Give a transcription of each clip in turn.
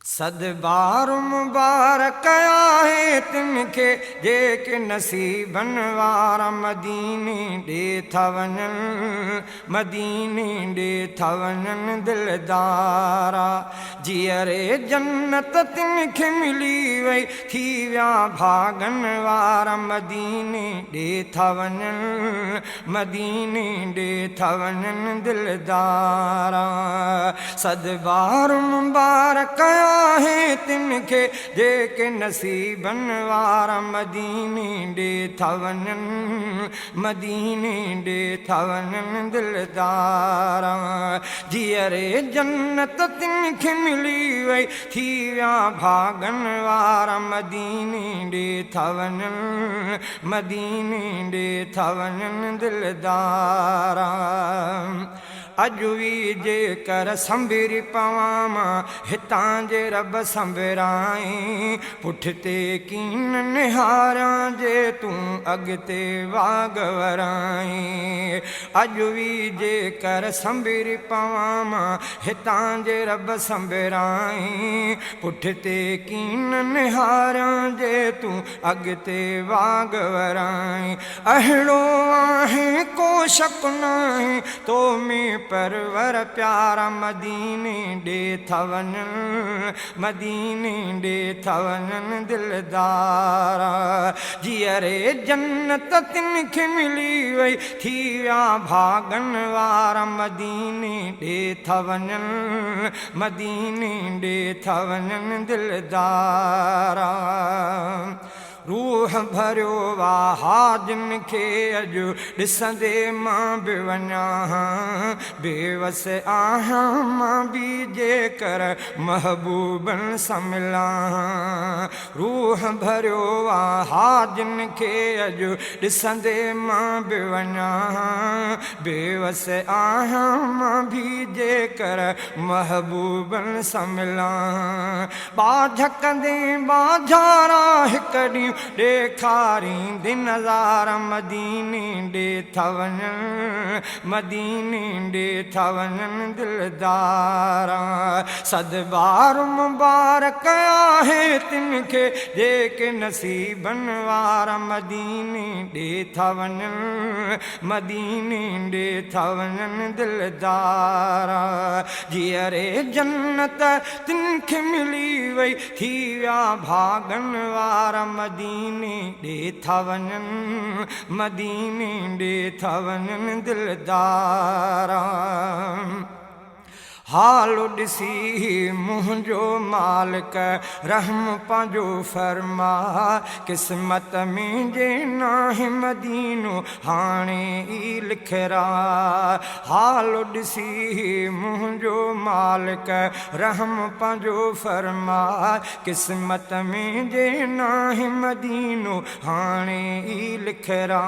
सद बार मुबारक आहे तिनखे जेके नसीबन वारा मदीने ॾे था वञनि, मदीने ॾे था वञनि दिलदारा। जीअरे जन्नत तिनखे मिली वई, थी विया भागन वारा मदीने ॾे था वञनि, मदीने ॾे था वञनि दिलदारा। सद बार मुबारक आहे तिनखे जेके नसीबन वारा मदीने ॾे था वञनि, मदीने ॾे था वञनि दिलदारा। जीअरे जन्नत तिनखे मिली वई, थी विया भागन वारा मदीने ॾे था वञनि, मदीने ॾे था वञनि दिलदारा। अॼु बि जेकर संभिरी पवां मां हितां जे रब संभिराई, पुठिते कीन निहारियां जे तूं अॻिते वाग वराई। अॼु बि जेकर संभिरी पवां मां हितां जे रब संभिराई, पुठिते कीन निहारियां जे तूं अॻिते वाग वराई। अहिड़ो आहे को शक नाहे तो में परवर प्यारा मदीने ॾे था वञनि, मदीने ॾे था वञनि दिलदारा। जीअरे जन्नत तिनखे मिली वई, थी विया भागन वारा मदीने ॾे था वञनि, मदीने ॾे था वञनि दिलदारा। रूह भरियो वाहा जिन खे अॼु ॾिसंदे मां बि वञा, बेवस आहियां मां बि जेकर महबूबन सां मिलां। रूह भरियो वाहा जिन खे अॼु ॾिसंदे मां बि वञा, बेवस आहियां मां बि जेकर महबूबन सां मिलां। बाझकंदे बाझारा हिकु ॾींहुं ॾेखारींदी नज़ारा मदीने ॾे था वञनि, मदीने ॾे था वञनि दिलदारा। सद बार मुबारक आहे तिनखे जेके नसीबन वारा मदीने ॾे था वञनि, मदीने ॾे था वञनि दिलदारा। जीअरे जन्नत तिनखे मिली वई, थी विया भागन वारा मदीने ॾे था वञनि, मदीने ॾे था वञनि दिलदारा। हालो ॾिसी मुंहिंजो मालिक रहम पंहिंजो फरमा, क़िस्मत में जे नाहे मदीनो हाणे ई लिखरा। हालो ॾिसी मुंहिंजो मालिक रहम पंहिंजो फरमा, क़िस्मत में जे नाहे मदीनो हाणे ई लिखरा।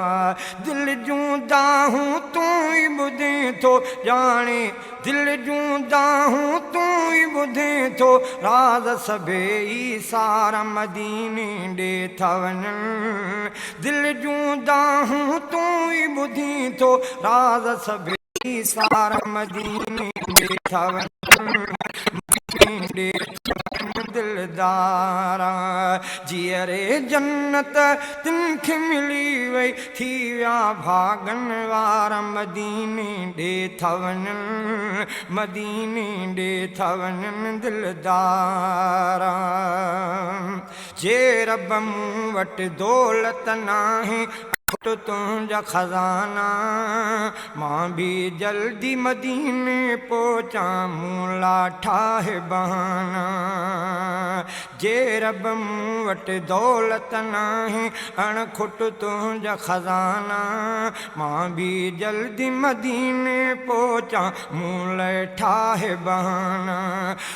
दिलि जूं दाहूं तूं ई ॿुधे थो ॼाणे, दिलि जूं दाहूं तूं ई ॿुधे थो राज़ सभई सारा मदीने ॾे था वञनि। दिलि जूं दाहूं तूं ई ॿुधी थो राज़ सभई सारा मदीने ॾे था वञनि, मदीने ॾे था वञनि दिलदारा। जीअरे जन्नत तिनखे मिली वई, थी विया भागन वारा मदीने ॾे था वञनि, मदीने ॾे था वञनि दिलदारा। जे रब मूं वटि दौलत नाहे तुंहिंजा खज़ाना, मां बि जल्दी मदीने पहुचां मूं ला ठाहे बहाना। जे रब मूं वटि दौलत नाहे अणखुट तुंहिंजा खज़ाना, मां बि जल्दी मदीने पहुचां मूं लाइ ठाहे बहाना।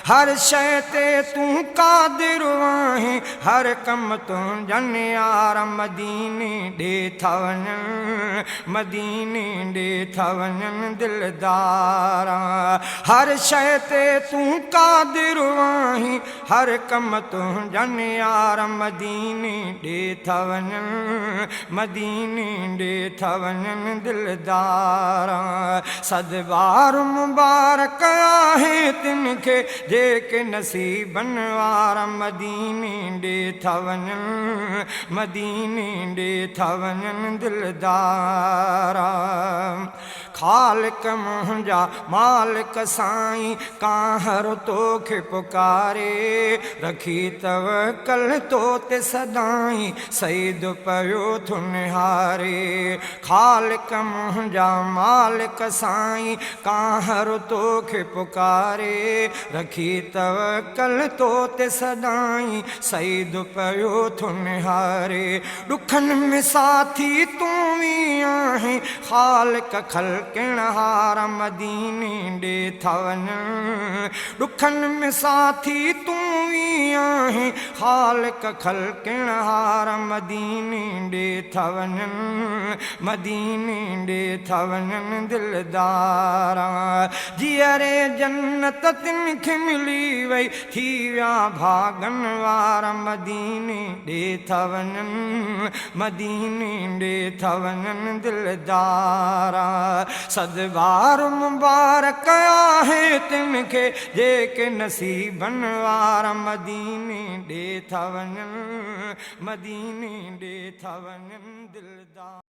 हर शइ ते तूं क़ादिर आहीं, हर कम तुंहिंजनि यार मदीने ॾे था वञनि मदीने ॾे था वञनि दिलदारा हर शइ ते तूं क़ादिर आहीं हर कम तुंहिंजनि यार मदीने ॾे था वञनि मदीने ॾे था वञनि दिलदारा सदबार मुबारक आहे तिन खे जेके नसीबनि वारा मदीने ॾे था वञनि मदीने ॾे था वञनि दिलदारा ख़ालिक मुंहिंजा मालिक साईं काहर तोखे पुकारे रखी तवकल तो ते सदाईं सईद पियो थो निहारे ख़ालिक मुंहिंजा मालिक साईं काहर तोखे पुकारे रखी तवकल तो ते सदाईं सईद पियो थो निहारे ॾुखनि में साथी तूं ई आहीं ख़ालिक खलकिण हारा मदीने ॾे था वञनि ॾुखनि में साथी तूं ई आहीं ख़ालिक खलकिण हारा मदीने ॾे था वञनि मदीने ॾे था वञनि दिलदारा जीअरे जन्नत तिन खे मिली वई थी विया भागनि वारा मदीने ॾे था वञनि मदीने ॾे था वञनि दिलदारा सदबार मुबारक आहे तिन खे जेके नसीबनि वारा मदीने ॾे था वञनि मदीने ॾे था वञनि दिलदारा